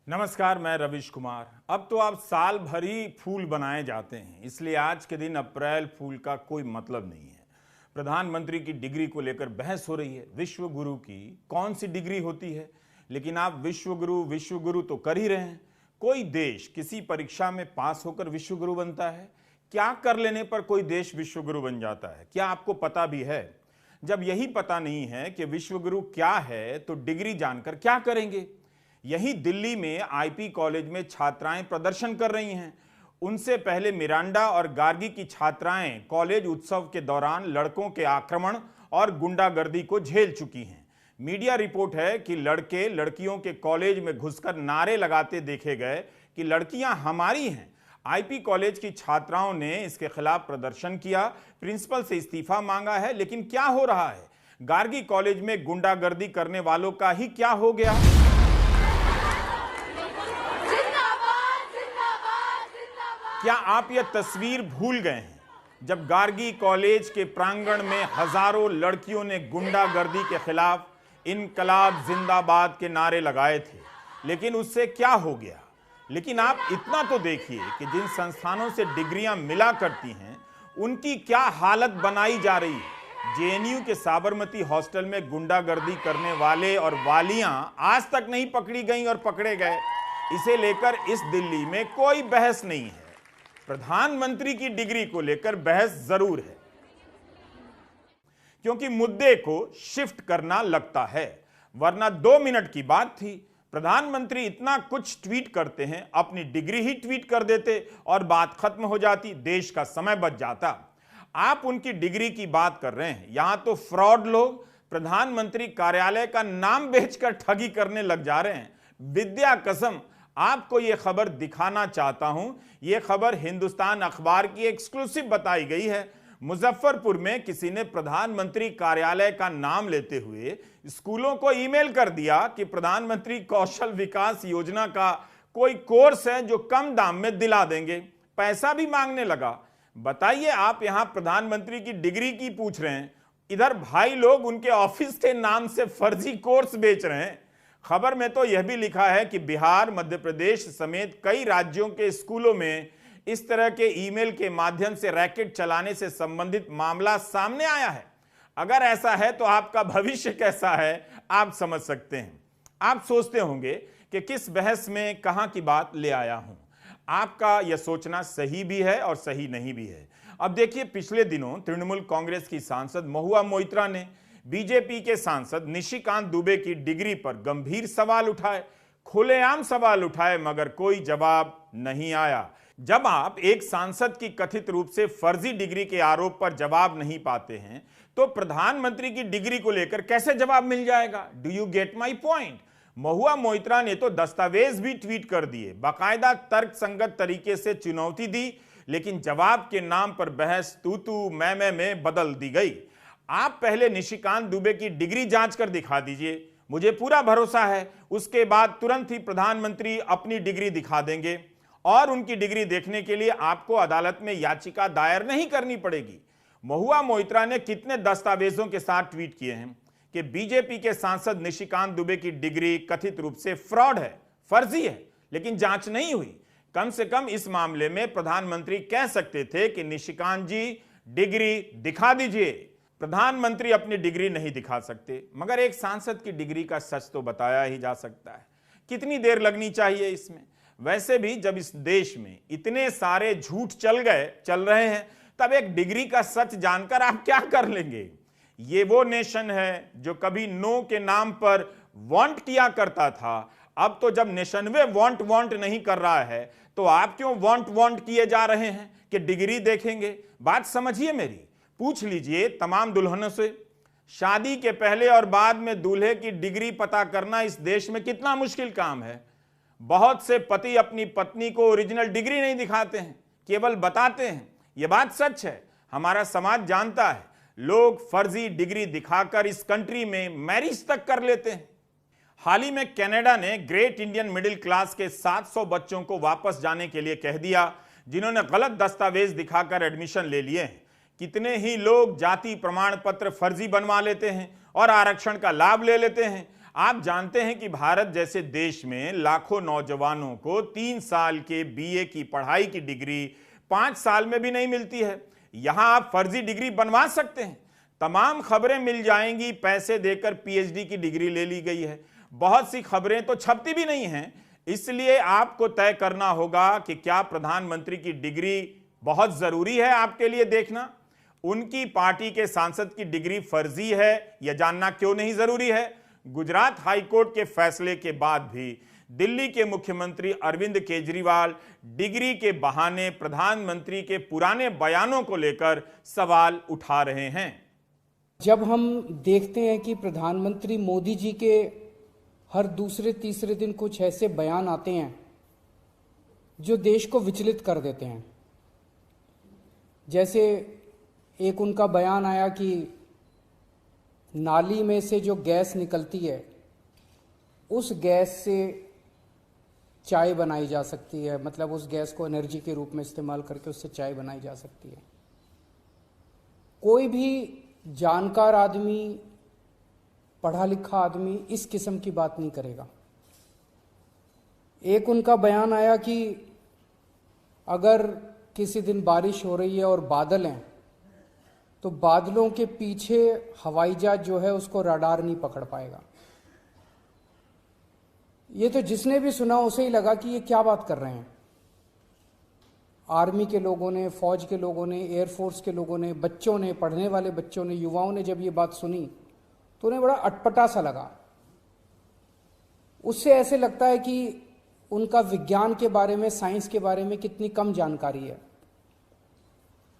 नमस्कार, मैं रविश कुमार। अब तो आप साल भर ही फूल बनाए जाते हैं, इसलिए आज के दिन अप्रैल फूल का कोई मतलब नहीं है। प्रधानमंत्री की डिग्री को लेकर बहस हो रही है। विश्व गुरु की कौन सी डिग्री होती है? लेकिन आप विश्व गुरु तो कर ही रहे हैं। कोई देश किसी परीक्षा में पास होकर विश्व गुरु बनता है? क्या कर लेने पर कोई देश विश्व गुरु बन जाता है? क्या आपको पता भी है? जब यही पता नहीं है कि विश्व गुरु क्या है, तो डिग्री जानकर क्या करेंगे? यही दिल्ली में आईपी कॉलेज में छात्राएं प्रदर्शन कर रही हैं। उनसे पहले मिरांडा और गार्गी की छात्राएं कॉलेज उत्सव के दौरान लड़कों के आक्रमण और गुंडागर्दी को झेल चुकी हैं। मीडिया रिपोर्ट है कि लड़के लड़कियों के कॉलेज में घुसकर नारे लगाते देखे गए कि लड़कियां हमारी हैं। आईपी कॉलेज की छात्राओं ने इसके खिलाफ प्रदर्शन किया, प्रिंसिपल से इस्तीफा मांगा है। लेकिन क्या हो रहा है? गार्गी कॉलेज में गुंडागर्दी करने वालों का ही क्या हो गया? क्या आप यह तस्वीर भूल गए हैं जब गार्गी कॉलेज के प्रांगण में हजारों लड़कियों ने गुंडागर्दी के खिलाफ इनकलाब जिंदाबाद के नारे लगाए थे? लेकिन उससे क्या हो गया? लेकिन आप इतना तो देखिए कि जिन संस्थानों से डिग्रियां मिला करती हैं, उनकी क्या हालत बनाई जा रही है। जेएनयू के साबरमती हॉस्टल में गुंडागर्दी करने वाले और वालियां आज तक नहीं पकड़ी गई और पकड़े गए। इसे लेकर इस दिल्ली में कोई बहस नहीं है। प्रधानमंत्री की डिग्री को लेकर बहस जरूर है, क्योंकि मुद्दे को शिफ्ट करना लगता है, वरना 2 मिनट की बात थी। प्रधानमंत्री इतना कुछ ट्वीट करते हैं, अपनी डिग्री ही ट्वीट कर देते और बात खत्म हो जाती, देश का समय बच जाता। आप उनकी डिग्री की बात कर रहे हैं। यहां तो फ्रॉड लोग प्रधानमंत्री कार्यालय का नाम बेचकर ठगी करने लग जा रहे हैं। विद्या कसम, आपको यह खबर दिखाना चाहता हूं। यह खबर हिंदुस्तान अखबार की एक्सक्लूसिव बताई गई है। मुजफ्फरपुर में किसी ने प्रधानमंत्री कार्यालय का नाम लेते हुए स्कूलों को ईमेल कर दिया कि प्रधानमंत्री कौशल विकास योजना का कोई कोर्स है जो कम दाम में दिला देंगे। पैसा भी मांगने लगा। बताइए, आप यहां प्रधानमंत्री की डिग्री की पूछ रहे हैं, इधर भाई लोग उनके ऑफिस के नाम से फर्जी कोर्स बेच रहे हैं। खबर में तो यह भी लिखा है कि बिहार, मध्य प्रदेश समेत कई राज्यों के स्कूलों में इस तरह के ईमेल के माध्यम से रैकेट चलाने से संबंधित मामला सामने आया है। अगर ऐसा है तो आपका भविष्य कैसा है, आप समझ सकते हैं। आप सोचते होंगे कि किस बहस में कहां की बात ले आया हूं। आपका यह सोचना सही भी है और सही नहीं भी है। अब देखिए, पिछले दिनों तृणमूल कांग्रेस की सांसद महुआ मोइत्रा ने बीजेपी के सांसद निशिकांत दुबे की डिग्री पर गंभीर सवाल उठाए, खुलेआम सवाल उठाए, मगर कोई जवाब नहीं आया। जब आप एक सांसद की कथित रूप से फर्जी डिग्री के आरोप पर जवाब नहीं पाते हैं, तो प्रधानमंत्री की डिग्री को लेकर कैसे जवाब मिल जाएगा? Do you get my point? Mahua Moitra ने तो दस्तावेज भी ट्वीट कर दिए, बाकायदा तर्क संगत तरीके से चुनौती दी, लेकिन जवाब के नाम पर बहस तू मैं में बदल दी गई। आप पहले निशिकांत दुबे की डिग्री जांच कर दिखा दीजिए, मुझे पूरा भरोसा है उसके बाद तुरंत ही प्रधानमंत्री अपनी डिग्री दिखा देंगे और उनकी डिग्री देखने के लिए आपको अदालत में याचिका दायर नहीं करनी पड़ेगी। महुआ मोइत्रा ने कितने दस्तावेजों के साथ ट्वीट किए हैं कि बीजेपी के सांसद निशिकांत दुबे की डिग्री कथित रूप से फ्रॉड है, फर्जी है, लेकिन जांच नहीं हुई। कम से कम इस मामले में प्रधानमंत्री कह सकते थे कि निशिकांत जी डिग्री दिखा दीजिए। प्रधानमंत्री अपनी डिग्री नहीं दिखा सकते, मगर एक सांसद की डिग्री का सच तो बताया ही जा सकता है। कितनी देर लगनी चाहिए इसमें? वैसे भी जब इस देश में इतने सारे झूठ चल रहे हैं, तब एक डिग्री का सच जानकर आप क्या कर लेंगे? ये वो नेशन है जो कभी नो के नाम पर वांट किया करता था। अब तो जब नेशनवे वांट नहीं कर रहा है, तो आप क्यों वांट किए जा रहे हैं कि डिग्री देखेंगे? बात समझिए मेरी। पूछ लीजिए तमाम दुल्हनों से, शादी के पहले और बाद में दूल्हे की डिग्री पता करना इस देश में कितना मुश्किल काम है। बहुत से पति अपनी पत्नी को ओरिजिनल डिग्री नहीं दिखाते हैं, केवल बताते हैं। यह बात सच है, हमारा समाज जानता है। लोग फर्जी डिग्री दिखाकर इस कंट्री में मैरिज तक कर लेते हैं। हाल ही में कनाडा ने ग्रेट इंडियन मिडिल क्लास के 700 बच्चों को वापस जाने के लिए कह दिया, जिन्होंने गलत दस्तावेज दिखाकर एडमिशन ले लिए हैं। कितने ही लोग जाति प्रमाण पत्र फर्जी बनवा लेते हैं और आरक्षण का लाभ ले लेते हैं। आप जानते हैं कि भारत जैसे देश में लाखों नौजवानों को 3 साल के बीए की पढ़ाई की डिग्री 5 साल में भी नहीं मिलती है। यहां आप फर्जी डिग्री बनवा सकते हैं, तमाम खबरें मिल जाएंगी, पैसे देकर पीएचडी की डिग्री ले ली गई है। बहुत सी खबरें तो छपती भी नहीं हैं। इसलिए आपको तय करना होगा कि क्या प्रधानमंत्री की डिग्री बहुत जरूरी है आपके लिए देखना, उनकी पार्टी के सांसद की डिग्री फर्जी है यह जानना क्यों नहीं जरूरी है। गुजरात हाईकोर्ट के फैसले के बाद भी दिल्ली के मुख्यमंत्री अरविंद केजरीवाल डिग्री के बहाने प्रधानमंत्री के पुराने बयानों को लेकर सवाल उठा रहे हैं। जब हम देखते हैं कि प्रधानमंत्री मोदी जी के हर दूसरे तीसरे दिन कुछ ऐसे बयान आते हैं जो देश को विचलित कर देते हैं, जैसे एक उनका बयान आया कि नाली में से जो गैस निकलती है उस गैस से चाय बनाई जा सकती है, मतलब उस गैस को एनर्जी के रूप में इस्तेमाल करके उससे चाय बनाई जा सकती है। कोई भी जानकार आदमी, पढ़ा लिखा आदमी इस किस्म की बात नहीं करेगा। एक उनका बयान आया कि अगर किसी दिन बारिश हो रही है और बादल हैं तो बादलों के पीछे हवाई जहाज जो है उसको रडार नहीं पकड़ पाएगा। ये तो जिसने भी सुना उसे ही लगा कि ये क्या बात कर रहे हैं। आर्मी के लोगों ने, फौज के लोगों ने, एयरफोर्स के लोगों ने, बच्चों ने, पढ़ने वाले बच्चों ने, युवाओं ने जब ये बात सुनी तो उन्हें बड़ा अटपटा सा लगा। उससे ऐसे लगता है कि उनका विज्ञान के बारे में, साइंस के बारे में कितनी कम जानकारी है।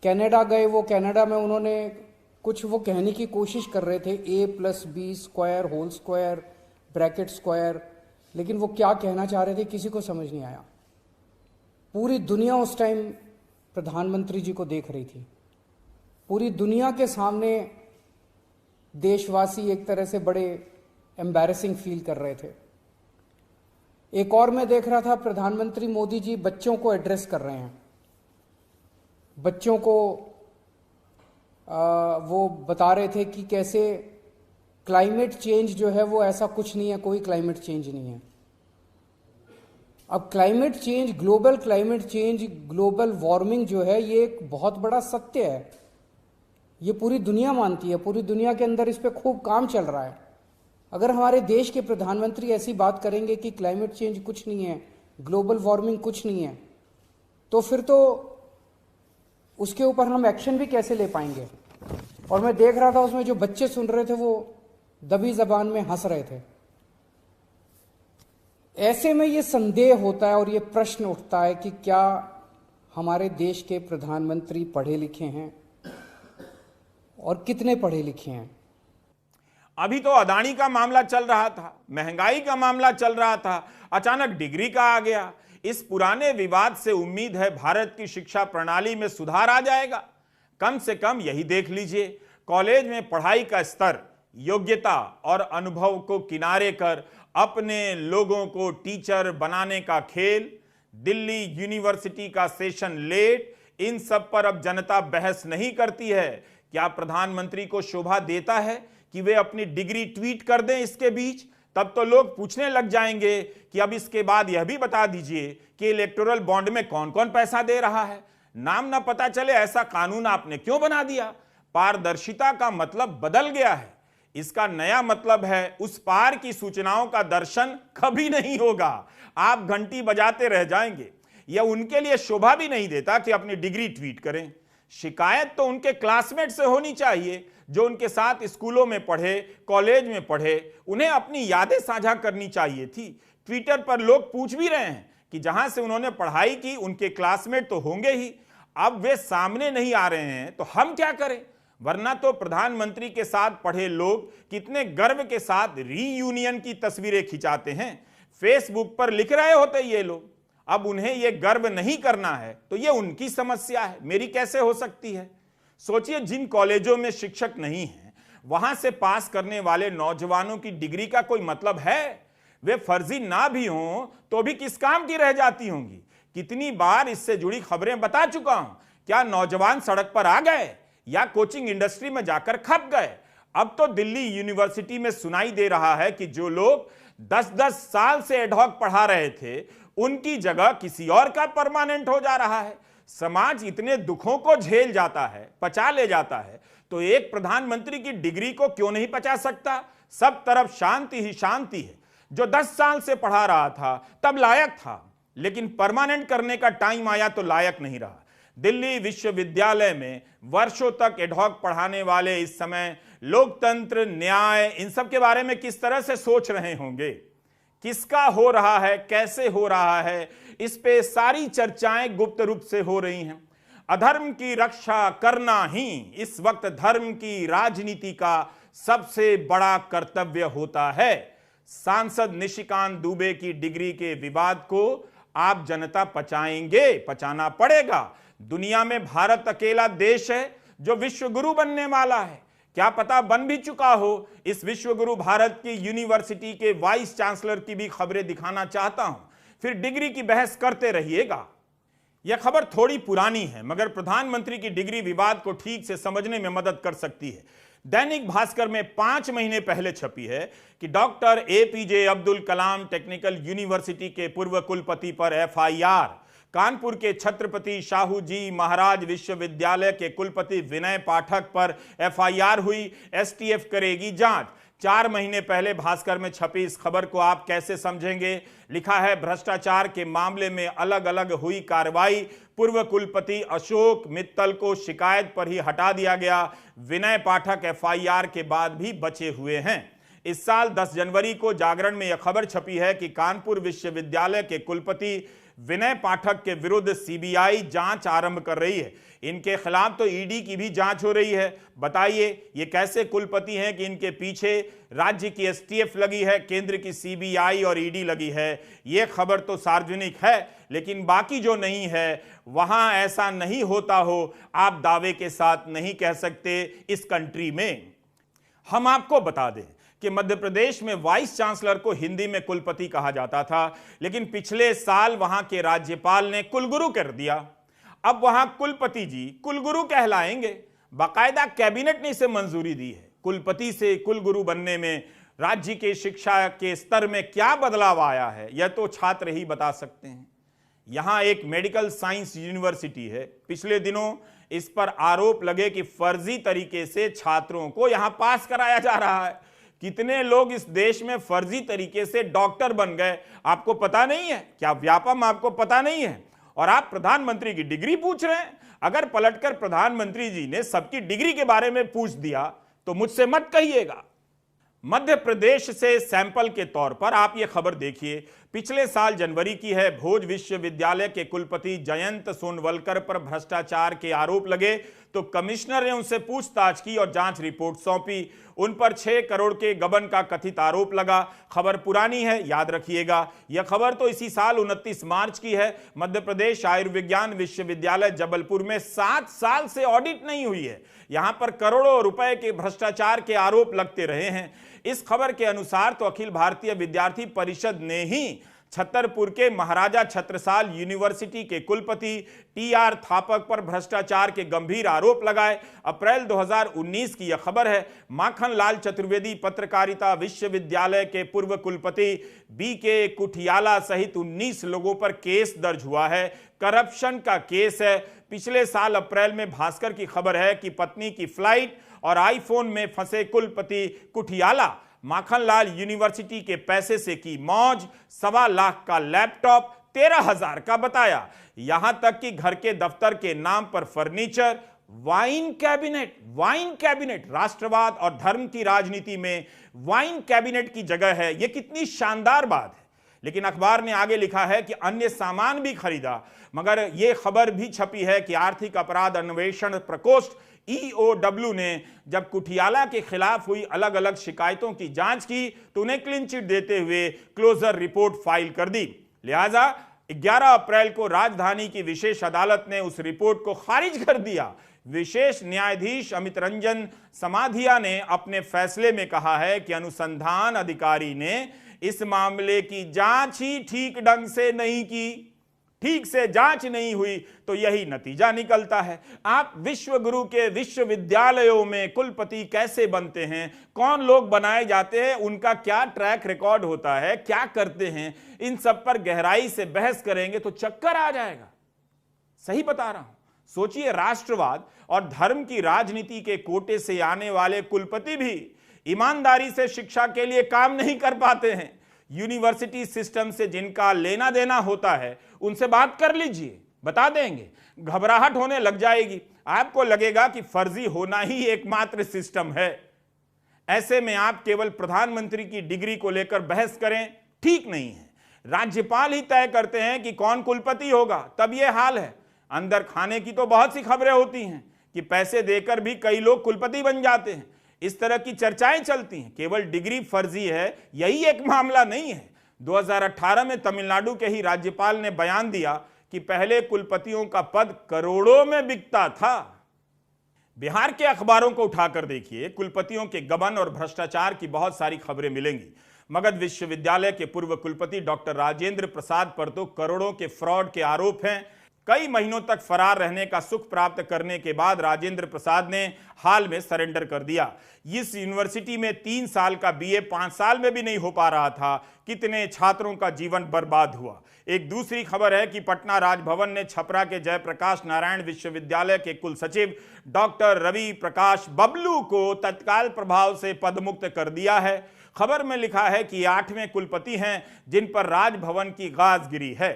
कनाडा गए, वो कनाडा में उन्होंने कुछ वो कहने की कोशिश कर रहे थे, a+b² whole square bracket square, लेकिन वो क्या कहना चाह रहे थे किसी को समझ नहीं आया। पूरी दुनिया उस टाइम प्रधानमंत्री जी को देख रही थी। पूरी दुनिया के सामने देशवासी एक तरह से बड़े एम्बैरेसिंग फील कर रहे थे। एक और मैं देख रहा था, प्रधानमंत्री मोदी जी बच्चों को एड्रेस कर रहे हैं। बच्चों को वो बता रहे थे कि कैसे क्लाइमेट चेंज जो है वो ऐसा कुछ नहीं है, कोई क्लाइमेट चेंज नहीं है। अब climate change, global climate change, global warming जो है ये एक बहुत बड़ा सत्य है। ये पूरी दुनिया मानती है, पूरी दुनिया के अंदर इस पे खूब काम चल रहा है। अगर हमारे देश के प्रधानमंत्री ऐसी बात करेंगे कि क्लाइमेट चेंज कुछ नहीं है, ग्लोबल वार्मिंग कुछ नहीं है, तो फिर तो उसके ऊपर हम एक्शन भी कैसे ले पाएंगे। और मैं देख रहा था उसमें जो बच्चे सुन रहे थे वो दबी जबान में हंस रहे थे। ऐसे में ये संदेह होता है और ये प्रश्न उठता है कि क्या हमारे देश के प्रधानमंत्री पढ़े लिखे हैं और कितने पढ़े लिखे हैं। अभी तो अदानी का मामला चल रहा था, महंगाई का मामला चल रहा था, अचानक डिग्री का आ गया। इस पुराने विवाद से उम्मीद है भारत की शिक्षा प्रणाली में सुधार आ जाएगा। कम से कम यही देख लीजिए, कॉलेज में पढ़ाई का स्तर, योग्यता और अनुभव को किनारे कर अपने लोगों को टीचर बनाने का खेल, दिल्ली यूनिवर्सिटी का सेशन लेट, इन सब पर अब जनता बहस नहीं करती है। क्या प्रधानमंत्री को शोभा देता है कि वे अपनी डिग्री ट्वीट कर दें इसके बीच? तब तो लोग पूछने लग जाएंगे कि अब इसके बाद यह भी बता दीजिए कि इलेक्टोरल बॉन्ड में कौन कौन पैसा दे रहा है। नाम ना पता चले ऐसा कानून आपने क्यों बना दिया। पारदर्शिता का मतलब बदल गया है। इसका नया मतलब है उस पार की सूचनाओं का दर्शन कभी नहीं होगा। आप घंटी बजाते रह जाएंगे। यह उनके लिए शोभा भी नहीं देता कि अपनी डिग्री ट्वीट करें। शिकायत तो उनके क्लासमेट से होनी चाहिए जो उनके साथ स्कूलों में पढ़े, कॉलेज में पढ़े। उन्हें अपनी यादें साझा करनी चाहिए थी। ट्विटर पर लोग पूछ भी रहे हैं कि जहां से उन्होंने पढ़ाई की उनके क्लासमेट तो होंगे ही। अब वे सामने नहीं आ रहे हैं तो हम क्या करें। वरना तो प्रधानमंत्री के साथ पढ़े लोग कितने गर्व के साथ रीयूनियन की तस्वीरें खिंचाते हैं, फेसबुक पर लिख रहे होते ये लोग। अब उन्हें यह गर्व नहीं करना है तो यह उनकी समस्या है, मेरी कैसे हो सकती है। सोचिए, जिन कॉलेजों में शिक्षक नहीं हैं वहां से पास करने वाले नौजवानों की डिग्री का कोई मतलब है? वे फर्जी ना भी हों तो भी किस काम की रह जाती होंगी। कितनी बार इससे जुड़ी खबरें बता चुका हूं। क्या नौजवान सड़क पर आ गए या कोचिंग इंडस्ट्री में जाकर खप गए? अब तो दिल्ली यूनिवर्सिटी में सुनाई दे रहा है कि जो लोग 10-10 साल से एडहॉक पढ़ा रहे थे, उनकी जगह किसी और का परमानेंट हो जा रहा है। समाज इतने दुखों को झेल जाता है, पचा ले जाता है, तो एक प्रधानमंत्री की डिग्री को क्यों नहीं पचा सकता? सब तरफ शांति ही शांति है। जो 10 साल से पढ़ा रहा था तब लायक था, लेकिन परमानेंट करने का टाइम आया तो लायक नहीं रहा। दिल्ली विश्वविद्यालय में वर्षों तक एडहॉक पढ़ाने वाले इस समय लोकतंत्र, न्याय, इन सब के बारे में किस तरह से सोच रहे होंगे? किसका हो रहा है, कैसे हो रहा है, इस पे सारी चर्चाएं गुप्त रूप से हो रही हैं। अधर्म की रक्षा करना ही इस वक्त धर्म की राजनीति का सबसे बड़ा कर्तव्य होता है। सांसद निशिकांत दुबे की डिग्री के विवाद को आप जनता पचाएंगे, पचाना पड़ेगा। दुनिया में भारत अकेला देश है जो विश्वगुरु बनने वाला है। क्या पता बन भी चुका हो। इस विश्वगुरु भारत की यूनिवर्सिटी के वाइस चांसलर की भी खबरें दिखाना चाहता हूं, फिर डिग्री की बहस करते रहिएगा। यह खबर थोड़ी पुरानी है, मगर प्रधानमंत्री की डिग्री विवाद को ठीक से समझने में मदद कर सकती है। दैनिक भास्कर में 5 महीने पहले छपी है कि doctor APJ Abdul Kalam technical university के पूर्व कुलपति पर एफआईआर, कानपुर के छत्रपति शाहू जी महाराज विश्वविद्यालय के कुलपति विनय पाठक पर एफआईआर हुई। एसटीएफ करेगी जांच। 4 महीने पहले भास्कर में छपी इस खबर को आप कैसे समझेंगे? लिखा है, भ्रष्टाचार के मामले में अलग अलग हुई कार्रवाई। पूर्व कुलपति अशोक मित्तल को शिकायत पर ही हटा दिया गया। विनय पाठक एफआईआर के बाद भी बचे हुए हैं। इस साल 10 जनवरी को जागरण में यह खबर छपी है कि कानपुर विश्वविद्यालय के कुलपति विनय पाठक के विरुद्ध सीबीआई जांच आरंभ कर रही है। इनके खिलाफ तो ईडी की भी जांच हो रही है। बताइए, ये कैसे कुलपति हैं कि इनके पीछे राज्य की एसटीएफ लगी है, केंद्र की सीबीआई और ईडी लगी है? ये खबर तो सार्वजनिक है, लेकिन बाकी जो नहीं है वहां ऐसा नहीं होता हो, आप दावे के साथ नहीं कह सकते इस कंट्री में। हम आपको बता दें कि मध्य प्रदेश में वाइस चांसलर को हिंदी में कुलपति कहा जाता था, लेकिन पिछले साल वहां के राज्यपाल ने कुलगुरु कर दिया। अब वहां कुलपति जी कुलगुरु कहलाएंगे। बाकायदा कैबिनेट ने इसे मंजूरी दी है। कुलपति से कुलगुरु बनने में राज्य के शिक्षा के स्तर में क्या बदलाव आया है, यह तो छात्र ही बता सकते हैं। यहां एक मेडिकल साइंस यूनिवर्सिटी है। पिछले दिनों इस पर आरोप लगे कि फर्जी तरीके से छात्रों को यहां पास कराया जा रहा है। कितने लोग इस देश में फर्जी तरीके से डॉक्टर बन गए, आपको पता नहीं है क्या? व्यापम आपको पता नहीं है? और आप प्रधानमंत्री की डिग्री पूछ रहे हैं। अगर पलटकर प्रधानमंत्री जी ने सबकी डिग्री के बारे में पूछ दिया तो मुझसे मत कहिएगा। मध्य प्रदेश से सैंपल के तौर पर आप यह खबर देखिए, पिछले साल जनवरी की है। भोज विश्वविद्यालय के कुलपति जयंत सोनवलकर पर भ्रष्टाचार के आरोप लगे तो कमिश्नर ने उनसे पूछताछ की और जांच रिपोर्ट सौंपी। उन पर 6 करोड़ के गबन का कथित आरोप लगा। खबर पुरानी है, याद रखिएगा। यह खबर तो इसी साल 29 मार्च की है। मध्य प्रदेश आयुर्विज्ञान विश्वविद्यालय जबलपुर में 7 साल से ऑडिट नहीं हुई है। यहां पर करोड़ों रुपए के भ्रष्टाचार के आरोप लगते रहे हैं। इस खबर के अनुसार तो अखिल भारतीय विद्यार्थी परिषद ने ही छतरपुर के महाराजा छत्रसाल यूनिवर्सिटी के कुलपति टीआर थापक पर भ्रष्टाचार के गंभीर आरोप लगाए। अप्रैल 2019 की यह खबर है। माखन लाल चतुर्वेदी पत्रकारिता विश्वविद्यालय के पूर्व कुलपति बीके कुठियाला सहित 19 लोगों पर केस दर्ज हुआ है। करप्शन का केस है। पिछले साल अप्रैल में भास्कर की खबर है कि पत्नी की फ्लाइट और आईफोन में फंसे कुलपति कुठियाला माखनलाल यूनिवर्सिटी के पैसे से की मौज। 1.25 लाख का लैपटॉप 13,000 का बताया। यहां तक कि घर के दफ्तर के नाम पर फर्नीचर। वाइन कैबिनेट राष्ट्रवाद और धर्म की राजनीति में वाइन कैबिनेट की जगह है। यह कितनी शानदार बात है। लेकिन अखबार ने आगे लिखा है कि अन्य सामान भी खरीदा। मगर यह खबर भी छपी है कि आर्थिक अपराध अन्वेषण प्रकोष्ठ EOW ने जब कुठियाला के खिलाफ हुई अलग अलग शिकायतों की जांच की तो उन्हें क्लीन चिट देते हुए क्लोजर रिपोर्ट फाइल कर दी। लिहाजा 11 अप्रैल को राजधानी की विशेष अदालत ने उस रिपोर्ट को खारिज कर दिया। विशेष न्यायाधीश अमित रंजन समाधिया ने अपने फैसले में कहा है कि अनुसंधान अधिकारी ने इस मामले की जांच ही ठीक ढंग से नहीं की। ठीक से जांच नहीं हुई तो यही नतीजा निकलता है। आप विश्व गुरु के विश्वविद्यालयों में कुलपति कैसे बनते हैं, कौन लोग बनाए जाते हैं, उनका क्या ट्रैक रिकॉर्ड होता है, क्या करते हैं, इन सब पर गहराई से बहस करेंगे तो चक्कर आ जाएगा। सही बता रहा हूं। सोचिए, राष्ट्रवाद और धर्म की राजनीति के कोटे से आने वाले कुलपति भी ईमानदारी से शिक्षा के लिए काम नहीं कर पाते हैं। यूनिवर्सिटी सिस्टम से जिनका लेना देना होता है उनसे बात कर लीजिए, बता देंगे। घबराहट होने लग जाएगी, आपको लगेगा कि फर्जी होना ही एकमात्र सिस्टम है। ऐसे में आप केवल प्रधानमंत्री की डिग्री को लेकर बहस करें, ठीक नहीं है। राज्यपाल ही तय करते हैं कि कौन कुलपति होगा, तब यह हाल है। अंदर खाने की तो बहुत सी खबरें होती हैं कि पैसे देकर भी कई लोग कुलपति बन जाते हैं। इस तरह की चर्चाएं चलती हैं। केवल डिग्री फर्जी है यही एक मामला नहीं है। 2018 में तमिलनाडु के ही राज्यपाल ने बयान दिया कि पहले कुलपतियों का पद करोड़ों में बिकता था। बिहार के अखबारों को उठाकर देखिए, कुलपतियों के गबन और भ्रष्टाचार की बहुत सारी खबरें मिलेंगी। मगध विश्वविद्यालय के पूर्व कुलपति डॉक्टर राजेंद्र प्रसाद पर तो करोड़ों के फ्रॉड के आरोप हैं। कई महीनों तक फरार रहने का सुख प्राप्त करने के बाद राजेंद्र प्रसाद ने हाल में सरेंडर कर दिया। इस यूनिवर्सिटी में 3 साल का बीए 5 साल में भी नहीं हो पा रहा था। कितने छात्रों का जीवन बर्बाद हुआ। एक दूसरी खबर है कि पटना राजभवन ने छपरा के जयप्रकाश नारायण विश्वविद्यालय के कुल सचिव डॉक्टर रवि प्रकाश बबलू को तत्काल प्रभाव से पदमुक्त कर दिया है। खबर में लिखा है कि 8वें कुलपति हैं जिन पर राजभवन की गाज गिरी है।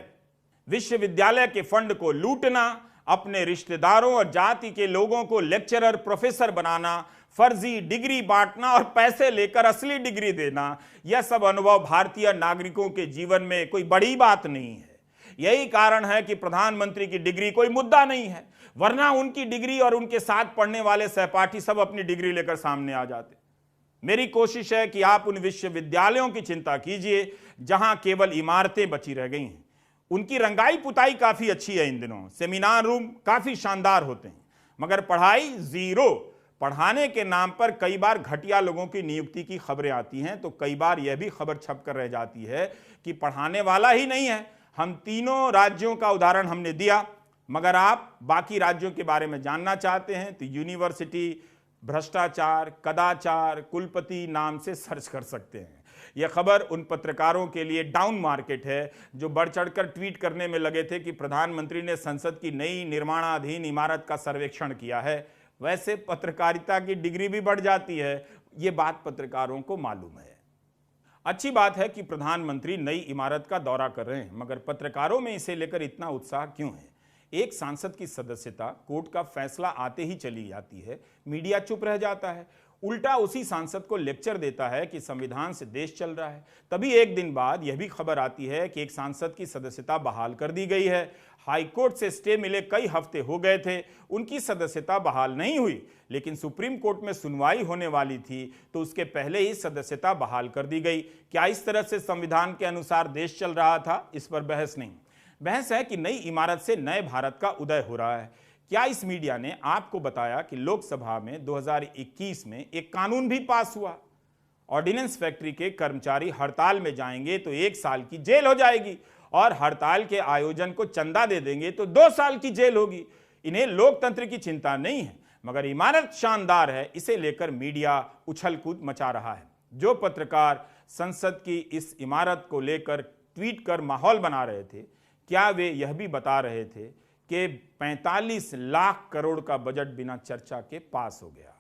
विश्वविद्यालय के फंड को लूटना, अपने रिश्तेदारों और जाति के लोगों को लेक्चरर प्रोफेसर बनाना, फर्जी डिग्री बांटना और पैसे लेकर असली डिग्री देना, यह सब अनुभव भारतीय नागरिकों के जीवन में कोई बड़ी बात नहीं है। यही कारण है कि प्रधानमंत्री की डिग्री कोई मुद्दा नहीं है, वरना उनकी डिग्री और उनके साथ पढ़ने वाले सहपाठी सब अपनी डिग्री लेकर सामने आ जाते। मेरी कोशिश है कि आप उन विश्वविद्यालयों की चिंता कीजिए जहां केवल इमारतें बची रह गई हैं। उनकी रंगाई पुताई काफी अच्छी है इन दिनों, सेमिनार रूम काफी शानदार होते हैं, मगर पढ़ाई जीरो। पढ़ाने के नाम पर कई बार घटिया लोगों की नियुक्ति की खबरें आती हैं, तो कई बार यह भी खबर छप कर रह जाती है कि पढ़ाने वाला ही नहीं है। हम तीनों राज्यों का उदाहरण हमने दिया, मगर आप बाकी राज्यों के बारे में जानना चाहते हैं तो यूनिवर्सिटी भ्रष्टाचार कदाचार कुलपति नाम से सर्च कर सकते हैं। यह खबर उन पत्रकारों के लिए डाउन मार्केट है जो बढ़ चढ़कर ट्वीट करने में लगे थे कि प्रधानमंत्री ने संसद की नई निर्माणाधीन इमारत का सर्वेक्षण किया है। वैसे पत्रकारिता की डिग्री भी बढ़ जाती है, ये बात पत्रकारों को मालूम है। अच्छी बात है कि प्रधानमंत्री नई इमारत का दौरा कर रहे हैं, मगर पत्रकारों में इसे लेकर इतना उत्साह क्यों है? एक सांसद की सदस्यता कोर्ट का फैसला आते ही चली जाती है, मीडिया चुप रह जाता है, उल्टा उसी सांसद को लेक्चर देता है कि संविधान से देश चल रहा है। तभी एक दिन बाद यह भी खबर आती है कि एक सांसद की सदस्यता बहाल कर दी गई है। हाईकोर्ट से स्टे मिले कई हफ्ते हो गए थे, उनकी सदस्यता बहाल नहीं हुई, लेकिन सुप्रीम कोर्ट में सुनवाई होने वाली थी तो उसके पहले ही सदस्यता बहाल कर दी गई। क्या इस तरह से संविधान के अनुसार देश चल रहा था? इस पर बहस नहीं। बहस है कि नई इमारत से नए भारत का उदय हो रहा है। क्या इस मीडिया ने आपको बताया कि लोकसभा में 2021 में एक कानून भी पास हुआ? ऑर्डिनेंस फैक्ट्री के कर्मचारी हड़ताल में जाएंगे तो 1 साल की जेल हो जाएगी, और हड़ताल के आयोजन को चंदा दे देंगे तो 2 साल की जेल होगी। इन्हें लोकतंत्र की चिंता नहीं है, मगर इमारत शानदार है, इसे लेकर मीडिया उछल कूद मचा रहा है। जो पत्रकार संसद की इस इमारत को लेकर ट्वीट कर माहौल बना रहे थे, क्या वे यह भी बता रहे थे कि 45 लाख करोड़ का बजट बिना चर्चा के पास हो गया?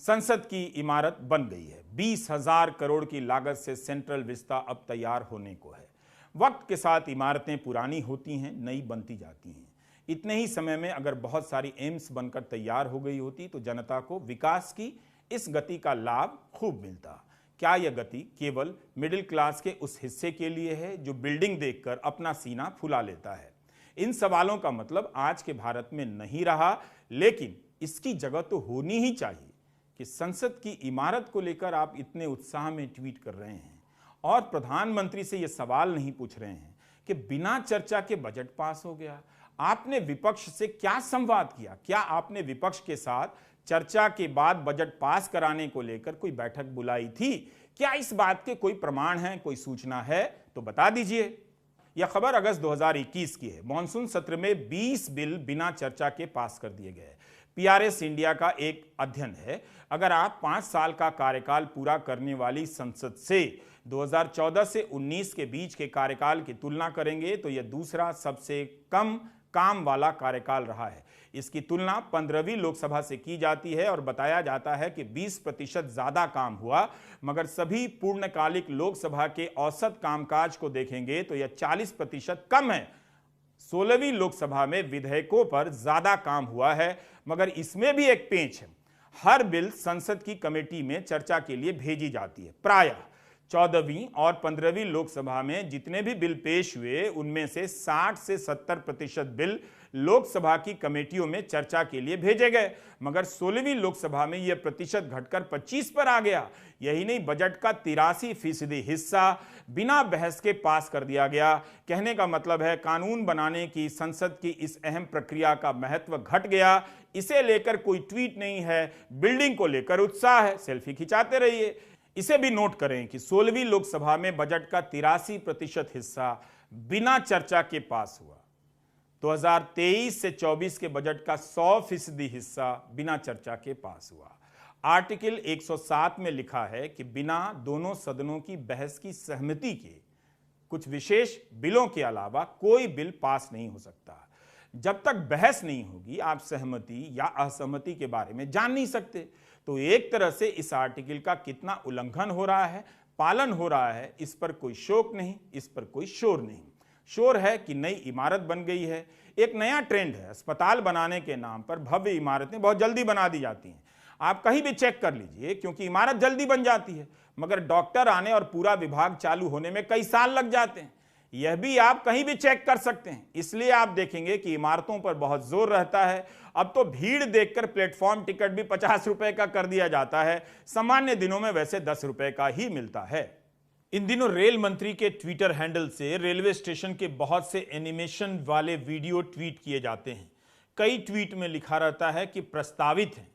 संसद की इमारत बन गई है। 20,000 करोड़ की लागत से सेंट्रल विस्ता अब तैयार होने को है। वक्त के साथ इमारतें पुरानी होती हैं, नई बनती जाती हैं। इतने ही समय में अगर बहुत सारी एम्स बनकर तैयार हो गई होती तो जनता को विकास की इस गति का लाभ खूब मिलता। क्या यह गति केवल मिडिल क्लास के उस हिस्से के लिए है जो बिल्डिंग देखकर अपना सीना फुला लेता है? इन सवालों का मतलब आज के भारत में नहीं रहा, लेकिन इसकी जगह तो होनी ही चाहिए कि संसद की इमारत को लेकर आप इतने उत्साह में ट्वीट कर रहे हैं और प्रधानमंत्री से यह सवाल नहीं पूछ रहे हैं कि बिना चर्चा के बजट पास हो गया। आपने विपक्ष से क्या संवाद किया? क्या आपने विपक्ष के साथ चर्चा के बाद बजट पास कराने को लेकर कोई बैठक बुलाई थी? क्या इस बात के कोई प्रमाण है, कोई सूचना है तो बता दीजिए। यह खबर अगस्त 2021 की है। मॉनसून सत्र में 20 बिल बिना चर्चा के पास कर दिए गए। पीआरएस इंडिया का एक अध्ययन है, अगर आप 5 साल का कार्यकाल पूरा करने वाली संसद से 2014 से 19 के बीच के कार्यकाल की तुलना करेंगे तो यह दूसरा सबसे कम काम वाला कार्यकाल रहा है। इसकी तुलना 15वीं लोकसभा से की जाती है और बताया जाता है कि 20% ज्यादा काम हुआ, मगर सभी पूर्णकालिक लोकसभा के औसत कामकाज को देखेंगे तो यह 40% कम है। 16वीं लोकसभा में विधेयकों पर ज्यादा काम हुआ है, मगर इसमें भी एक पेंच है। हर बिल संसद की कमेटी में चर्चा के लिए भेजी जाती है। प्रायः 14वीं और 15वीं लोकसभा में जितने भी बिल पेश हुए उनमें से 60 से 70% बिल लोकसभा की कमेटियों में चर्चा के लिए भेजे गए, मगर 16वीं लोकसभा में यह प्रतिशत घटकर 25 पर आ गया। यही नहीं, बजट का 83% हिस्सा बिना बहस के पास कर दिया गया। कहने का मतलब है कानून बनाने की संसद की इस अहम प्रक्रिया का महत्व घट गया। इसे लेकर कोई ट्वीट नहीं है, बिल्डिंग को लेकर उत्साह है, सेल्फी खिंचाते रहिए। इसे भी नोट करें कि 16वीं लोकसभा में बजट का 83% हिस्सा बिना चर्चा के पास हुआ। 2023 से 24 के बजट का 100% हिस्सा बिना चर्चा के पास हुआ। आर्टिकल 107 में लिखा है कि बिना दोनों सदनों की बहस की सहमति के कुछ विशेष बिलों के अलावा कोई बिल पास नहीं हो सकता। जब तक बहस नहीं होगी आप सहमति या असहमति के बारे में जान नहीं सकते। तो एक तरह से इस आर्टिकल का कितना उल्लंघन हो रहा है, पालन हो रहा है, इस पर कोई शोक नहीं, इस पर कोई शोर नहीं। शोर है कि नई इमारत बन गई है। एक नया ट्रेंड है, अस्पताल बनाने के नाम पर भव्य इमारतें बहुत जल्दी बना दी जाती हैं। आप कहीं भी चेक कर लीजिए, क्योंकि इमारत जल्दी बन जाती है, मगर डॉक्टर आने और पूरा विभाग चालू होने में कई साल लग जाते हैं। यह भी आप कहीं भी चेक कर सकते हैं। इसलिए आप देखेंगे कि इमारतों पर बहुत जोर रहता है। अब तो भीड़ देखकर प्लेटफॉर्म टिकट भी 50 रुपए का कर दिया जाता है। सामान्य दिनों में वैसे 10 रुपए का ही मिलता है। इन दिनों रेल मंत्री के ट्विटर हैंडल से रेलवे स्टेशन के बहुत से एनिमेशन वाले वीडियो ट्वीट किए जाते हैं। कई ट्वीट में लिखा रहता है कि प्रस्तावित है।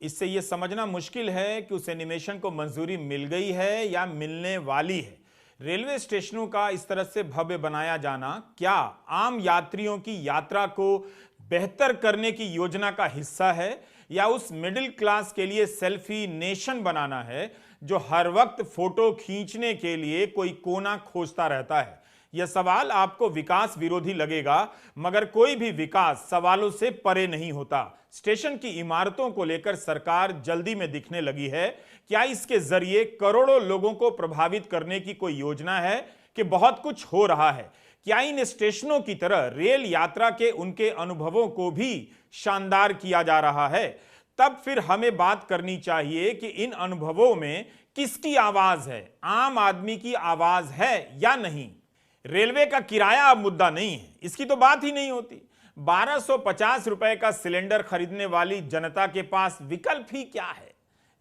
इससे यह समझना मुश्किल है कि उस एनिमेशन को मंजूरी मिल गई है या मिलने वाली है। रेलवे स्टेशनों का इस तरह से भव्य बनाया जाना क्या आम यात्रियों की यात्रा को बेहतर करने की योजना का हिस्सा है, या उस मिडिल क्लास के लिए सेल्फी नेशन बनाना है जो हर वक्त फोटो खींचने के लिए कोई कोना खोजता रहता है? यह सवाल आपको विकास विरोधी लगेगा, मगर कोई भी विकास सवालों से परे नहीं होता। स्टेशन की इमारतों को लेकर सरकार जल्दी में दिखने लगी है। क्या इसके जरिए करोड़ों लोगों को प्रभावित करने की कोई योजना है कि बहुत कुछ हो रहा है? क्या इन स्टेशनों की तरह रेल यात्रा के उनके अनुभवों को भी शानदार किया जा रहा है? तब फिर हमें बात करनी चाहिए कि इन अनुभवों में किसकी आवाज है, आम आदमी की आवाज है या नहीं। रेलवे का किराया अब मुद्दा नहीं है, इसकी तो बात ही नहीं होती। 1250 रुपए का सिलेंडर खरीदने वाली जनता के पास विकल्प ही क्या है?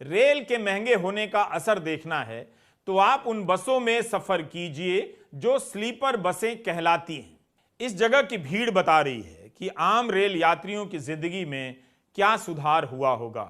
रेल के महंगे होने का असर देखना है तो आप उन बसों में सफर कीजिए जो स्लीपर बसें कहलाती हैं। इस जगह की भीड़ बता रही है कि आम रेल यात्रियों की जिंदगी में क्या सुधार हुआ होगा।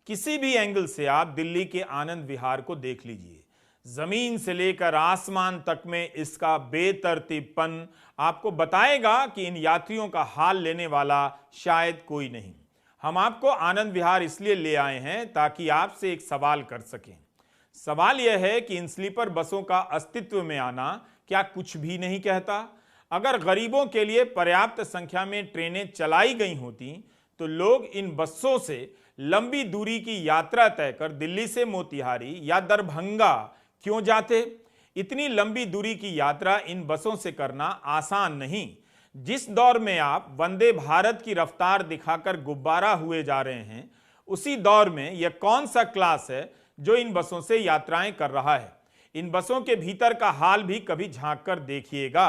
किसी भी एंगल से आप दिल्ली के आनंद विहार को देख लीजिए, जमीन से लेकर आसमान तक में इसका बेतरतीबपन आपको बताएगा कि इन यात्रियों का हाल लेने वाला शायद कोई नहीं। हम आपको आनंद विहार इसलिए ले आए हैं ताकि आपसे एक सवाल कर सकें। सवाल यह है कि इन स्लीपर बसों का अस्तित्व में आना क्या कुछ भी नहीं कहता? अगर गरीबों के लिए पर्याप्त संख्या में ट्रेनें चलाई गई होती तो लोग इन बसों से लंबी दूरी की यात्रा तय कर दिल्ली से मोतिहारी या दरभंगा क्यों जाते? इतनी लंबी दूरी की यात्रा इन बसों से करना आसान नहीं। जिस दौर में आप वंदे भारत की रफ्तार दिखाकर गुब्बारा हुए जा रहे हैं, उसी दौर में यह कौन सा क्लास है जो इन बसों से यात्राएं कर रहा है? इन बसों के भीतर का हाल भी कभी झांक कर देखिएगा।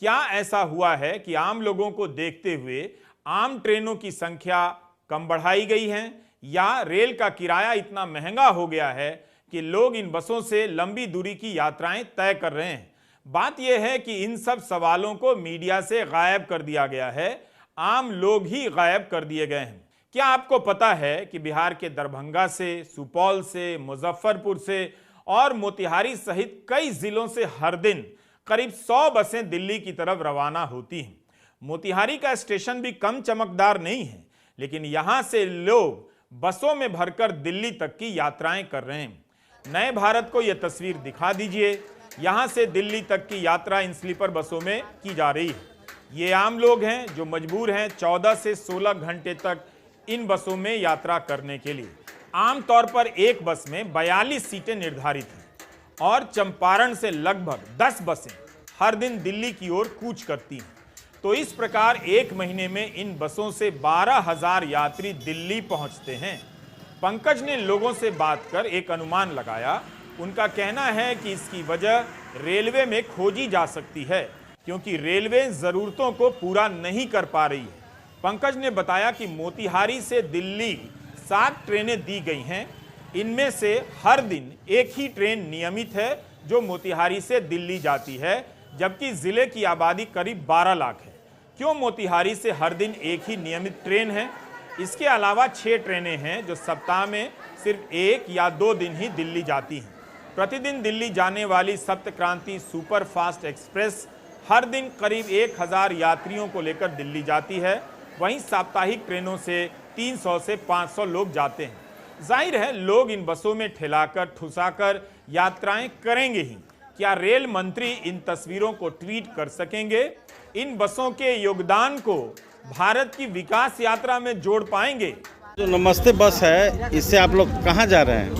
क्या ऐसा हुआ है कि आम लोगों को देखते हुए आम ट्रेनों की संख्या कम बढ़ाई गई है, या रेल का किराया इतना महंगा हो गया है कि लोग इन बसों से लंबी दूरी की यात्राएं तय कर रहे हैं? बात यह है कि इन सब सवालों को मीडिया से गायब कर दिया गया है, आम लोग ही गायब कर दिए गए हैं। क्या आपको पता है कि बिहार के दरभंगा से, सुपौल से, मुजफ्फरपुर से और मोतिहारी सहित कई जिलों से हर दिन करीब 100 बसें दिल्ली की तरफ रवाना होती हैं। मोतिहारी का स्टेशन भी कम चमकदार नहीं है, लेकिन यहां से लोग बसों में भरकर दिल्ली तक की यात्राएं कर रहे हैं। नए भारत को यह तस्वीर दिखा दीजिए। यहां से दिल्ली तक की यात्रा इन स्लीपर बसों में की जा रही है। ये आम लोग हैं जो मजबूर हैं 14 से 16 घंटे तक इन बसों में यात्रा करने के लिए। आमतौर पर एक बस में 42 सीटें निर्धारित हैं और चंपारण से लगभग 10 बसें हर दिन दिल्ली की ओर कूच करती हैं। तो इस प्रकार एक महीने में इन बसों से 12,000 यात्री दिल्ली पहुंचते हैं। पंकज ने लोगों से बात कर एक अनुमान लगाया। उनका कहना है कि इसकी वजह रेलवे में खोजी जा सकती है, क्योंकि रेलवे जरूरतों को पूरा नहीं कर पा रही है। पंकज ने बताया कि मोतिहारी से दिल्ली 7 ट्रेनें दी गई हैं। इनमें से हर दिन एक ही ट्रेन नियमित है जो मोतिहारी से दिल्ली जाती है, जबकि जिले की आबादी करीब 12 लाख है। क्यों मोतिहारी से हर दिन एक ही नियमित ट्रेन है? इसके अलावा 6 ट्रेनें हैं जो सप्ताह में सिर्फ 1 या 2 दिन ही दिल्ली जाती हैं। प्रतिदिन दिल्ली जाने वाली सप्त क्रांति सुपर फास्ट एक्सप्रेस हर दिन करीब 1000 यात्रियों को लेकर दिल्ली जाती है। वहीं साप्ताहिक ट्रेनों से 300 से 500 लोग जाते हैं। जाहिर है लोग इन बसों में ठेलाकर ठुसाकर यात्राएं करेंगे ही। क्या रेल मंत्री इन तस्वीरों को ट्वीट कर सकेंगे? इन बसों के योगदान को भारत की विकास यात्रा में जोड़ पाएंगे? जो नमस्ते बस है, इससे आप लोग कहाँ जा रहे हैं?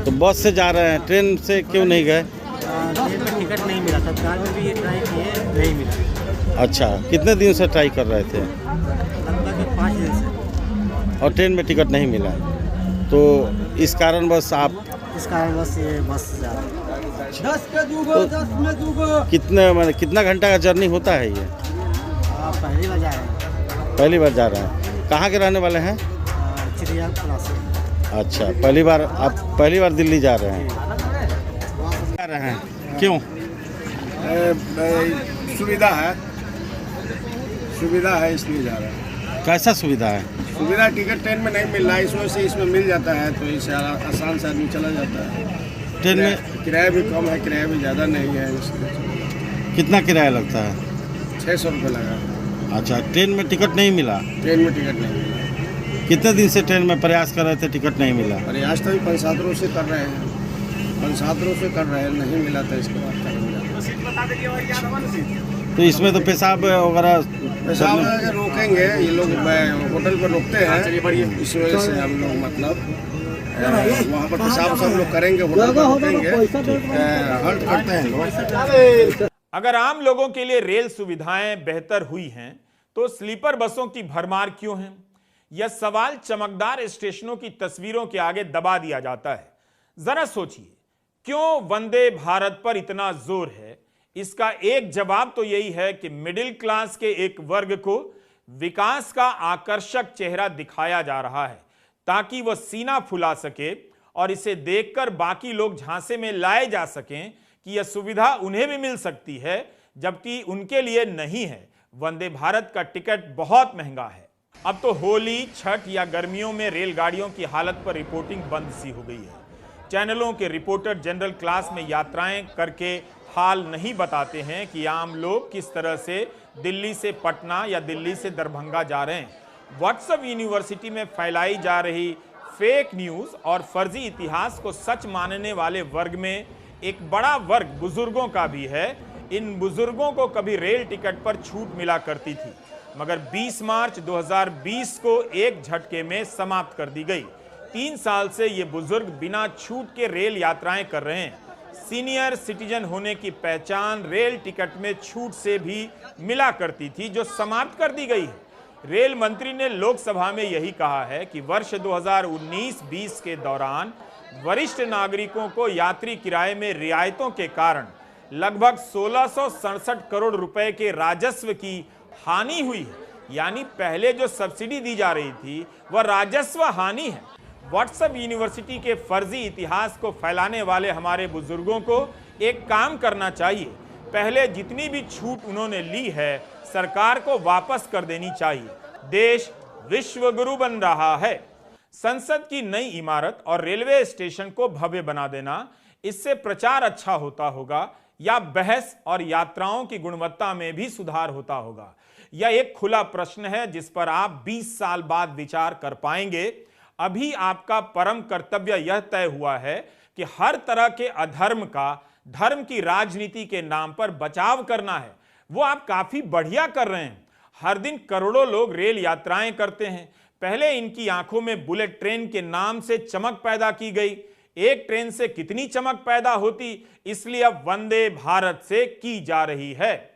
तो बस से जा रहे हैं, ट्रेन से क्यों नहीं गए? ट्रेन में टिकट नहीं मिला, तत्काल में भी ये ट्राई किए, नहीं मिला। अच्छा, कितने दिन से ट्राई कर रहे थे? लगभग 5 दिन से। और ट्रेन में टिकट नहीं मिला, तो इस कारण बस आप इस कारण बस ये बस जा रहा है। 10 में दूगो कितना घंटा का जर्नी होता है ये? पहली बार जा रहे हैं। पहली बार जा रहे हैं। कहाँ के रहने वाले हैं? चिड़ियाखला से। अच्छा, आप पहली बार दिल्ली जा रहे हैं? जा रहे हैं क्यों? सुविधा है इसलिए जा रहे हैं। कैसा सुविधा है? सुविधा टिकट ट्रेन में नहीं मिल रहा है, इस वजह से इसमें मिल जाता है, तो इससे आसान से आदमी चला जाता है। ट्रेन में किराया भी कम है, किराया भी ज़्यादा नहीं है इसलिए। कितना किराया लगता है? 600 रुपये लगा। अच्छा, ट्रेन में टिकट नहीं मिला? ट्रेन में टिकट नहीं मिला। कितने दिन से ट्रेन में प्रयास कर रहे थे, टिकट नहीं मिला? प्रयास तो 5-7 रोज से कर रहे हैं, 5-7 रोज से कर रहे हैं, नहीं मिला था। इसके बाद तो इसमें तो पेशाब वगैरह रोकेंगे ये लोग, होटल पर रोकते हैं, इस वजह से हम लोग मतलब वहाँ पर पेशाब सब लोग करेंगे, होटल पर रोकेंगे, हल्ट करते हैं लोग। अगर आम लोगों के लिए रेल सुविधाएं बेहतर हुई हैं, तो स्लीपर बसों की भरमार क्यों है? यह सवाल चमकदार स्टेशनों की तस्वीरों के आगे दबा दिया जाता है। जरा सोचिए, क्यों वंदे भारत पर इतना जोर है? इसका एक जवाब तो यही है कि मिडिल क्लास के एक वर्ग को विकास का आकर्षक चेहरा दिखाया जा रहा है, ताकि वह सीना फुला सके और इसे देखकर बाकी लोग झांसे में लाए जा सकें कि यह सुविधा उन्हें भी मिल सकती है, जबकि उनके लिए नहीं है। वंदे भारत का टिकट बहुत महंगा है। अब तो होली, छठ या गर्मियों में रेलगाड़ियों की हालत पर रिपोर्टिंग बंद सी हो गई है। चैनलों के रिपोर्टर जनरल क्लास में यात्राएं करके हाल नहीं बताते हैं कि आम लोग किस तरह से दिल्ली से पटना या दिल्ली से दरभंगा जा रहे हैं। व्हाट्सएप यूनिवर्सिटी में फैलाई जा रही फेक न्यूज़ और फर्जी इतिहास को सच मानने वाले वर्ग में एक बड़ा वर्ग बुजुर्गों का भी है। इन बुजुर्गों को कभी रेल टिकट पर छूट मिला करती थी, मगर 20 मार्च 2020 को एक झटके में समाप्त कर दी गई। 3 साल से ये बुजुर्ग बिना छूट के रेल यात्राएं कर रहे हैं। सीनियर सिटीजन होने की पहचान रेल टिकट में छूट से भी मिला करती थी, जो समाप्त कर दी गई है। रेल मंत्री ने लोकसभा में यही कहा है कि वर्ष 2019-20 के दौरान वरिष्ठ नागरिकों को यात्री किराए में रियायतों के कारण लगभग 1667 करोड़ रुपए के राजस्व की हानि हुई है। यानी पहले जो सब्सिडी दी जा रही थी वह राजस्व हानि है। व्हाट्सएप यूनिवर्सिटी के फर्जी इतिहास को फैलाने वाले हमारे बुजुर्गों को एक काम करना चाहिए। पहले जितनी भी छूट उन्होंने ली है, सरकार को वापस कर देनी चाहिए। देश विश्व गुरु बन रहा है। संसद की नई इमारत और रेलवे स्टेशन को भव्य बना देना इससे प्रचार अच्छा होता होगा या बहस और यात्राओं की गुणवत्ता में भी सुधार होता होगा? यह एक खुला प्रश्न है जिस पर आप 20 साल बाद विचार कर पाएंगे। अभी आपका परम कर्तव्य यह तय हुआ है कि हर तरह के अधर्म का धर्म की राजनीति के नाम पर बचाव करना है। वो आप काफी बढ़िया कर रहे हैं। हर दिन करोड़ों लोग रेल यात्राएं करते हैं। पहले इनकी आंखों में बुलेट ट्रेन के नाम से चमक पैदा की गई। एक ट्रेन से कितनी चमक पैदा होती, इसलिए अब वंदे भारत से की जा रही है।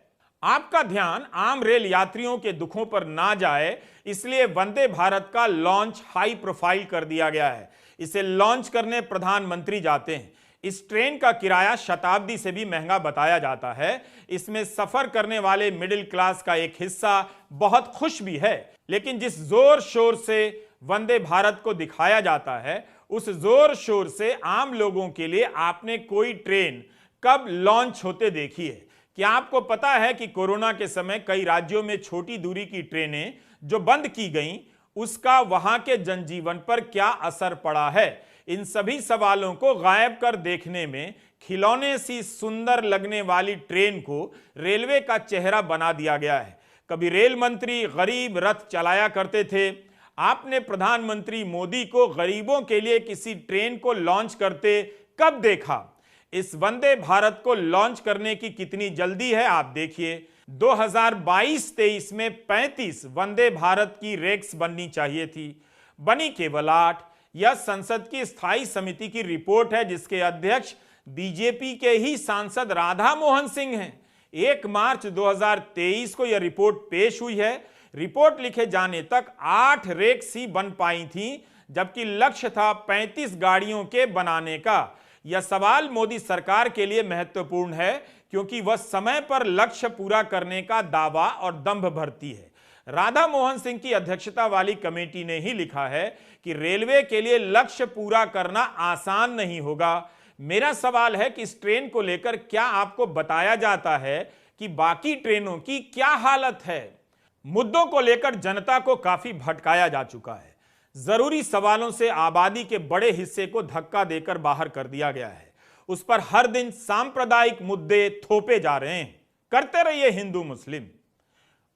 आपका ध्यान आम रेल यात्रियों के दुखों पर ना जाए, इसलिए वंदे भारत का लॉन्च हाई प्रोफाइल कर दिया गया है। इसे लॉन्च करने प्रधानमंत्री जाते हैं। इस ट्रेन का किराया शताब्दी से भी महंगा बताया जाता है। इसमें सफर करने वाले मिडिल क्लास का एक हिस्सा बहुत खुश भी है, लेकिन जिस जोर शोर से वंदे भारत को दिखाया जाता है, उस जोर शोर से आम लोगों के लिए आपने कोई ट्रेन कब लॉन्च होते देखी है? क्या आपको पता है कि कोरोना के समय कई राज्यों में छोटी दूरी की ट्रेनें जो बंद की गईं, उसका वहां के जनजीवन पर क्या असर पड़ा है? इन सभी सवालों को गायब कर देखने में खिलौने सी सुंदर लगने वाली ट्रेन को रेलवे का चेहरा बना दिया गया है। कभी रेल मंत्री गरीब रथ चलाया करते थे। आपने प्रधानमंत्री मोदी को गरीबों के लिए किसी ट्रेन को लॉन्च करते कब देखा? इस वंदे भारत को लॉन्च करने की कितनी जल्दी है आप देखिए। 2022-23 में 35 वंदे भारत की रेक्स बननी चाहिए थी, बनी केवल 8। यह संसद की स्थायी समिति की रिपोर्ट है, जिसके अध्यक्ष बीजेपी के ही सांसद राधा मोहन सिंह हैं। 1 मार्च 2023 को यह रिपोर्ट पेश हुई है। रिपोर्ट लिखे जाने तक 8 रेक्स ही बन पाई थीं, जबकि लक्ष्य था 35 गाड़ियों के बनाने का। यह सवाल मोदी सरकार के लिए महत्वपूर्ण है, क्योंकि वह समय पर लक्ष्य पूरा करने का दावा और दंभ भरती है। राधा मोहन सिंह की अध्यक्षता वाली कमेटी ने ही लिखा है कि रेलवे के लिए लक्ष्य पूरा करना आसान नहीं होगा। मेरा सवाल है कि इस ट्रेन को लेकर क्या आपको बताया जाता है कि बाकी ट्रेनों की क्या हालत है? मुद्दों को लेकर जनता को काफी भटकाया जा चुका है। जरूरी सवालों से आबादी के बड़े हिस्से को धक्का देकर बाहर कर दिया गया है। उस पर हर दिन सांप्रदायिक मुद्दे थोपे जा रहे हैं। करते रहिए हिंदू मुस्लिम।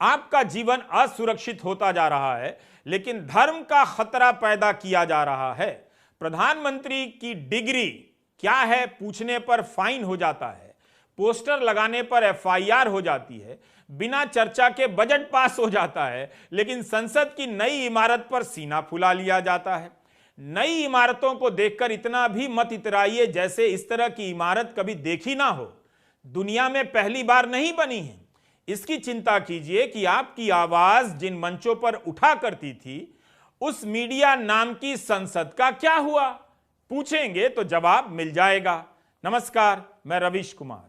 आपका जीवन असुरक्षित होता जा रहा है, लेकिन धर्म का खतरा पैदा किया जा रहा है। प्रधानमंत्री की डिग्री क्या है पूछने पर फाइन हो जाता है, पोस्टर लगाने पर एफआईआर हो जाती है, बिना चर्चा के बजट पास हो जाता है, लेकिन संसद की नई इमारत पर सीना फुला लिया जाता है। नई इमारतों को देखकर इतना भी मत इतराइए जैसे इस तरह की इमारत कभी देखी ना हो, दुनिया में पहली बार नहीं बनी है। इसकी चिंता कीजिए कि आपकी आवाज जिन मंचों पर उठा करती थी, उस मीडिया नाम की संसद का क्या हुआ? पूछेंगे तो जवाब मिल जाएगा। नमस्कार, मैं रवीश कुमार।